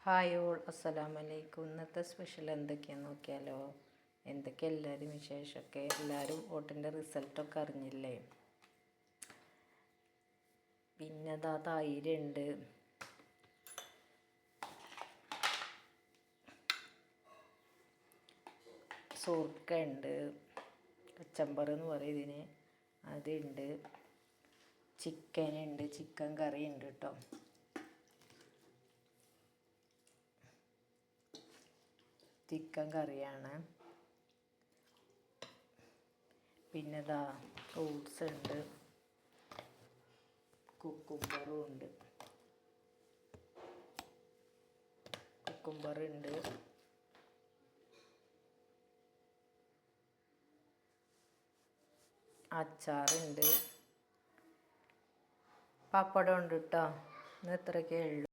Hi all, അസ്സലാമലൈക്കും. ഇന്നത്തെ special എന്തൊക്കെയാണെന്ന് നോക്കിയാലോ. എന്തൊക്കെ എല്ലാവരും വിശേഷമൊക്കെ, എല്ലാവരും വോട്ടിൻ്റെ റിസൾട്ടൊക്കെ അറിഞ്ഞില്ലേ? പിന്നെ അതാ തൈരുണ്ട്, സൂർക്ക ഉണ്ട്, കച്ചമ്പർ എന്ന് പറയും ഇതിന്, അതുണ്ട്, ചിക്കനുണ്ട്, ചിക്കൻ കറി ഉണ്ട് കേട്ടോ. ചിക്കൻ കറിയാണ്. പിന്നെ ഇതാ ഫ്രൂട്ട്സ് ഉണ്ട്, കുക്കുംബറും ഉണ്ട്, കുക്കുംബറുണ്ട്, അച്ചാറുണ്ട്, പപ്പടം ഉണ്ട് കേട്ടോ. ഇന്ന് ഇത്രയൊക്കെ ഉള്ളൂ.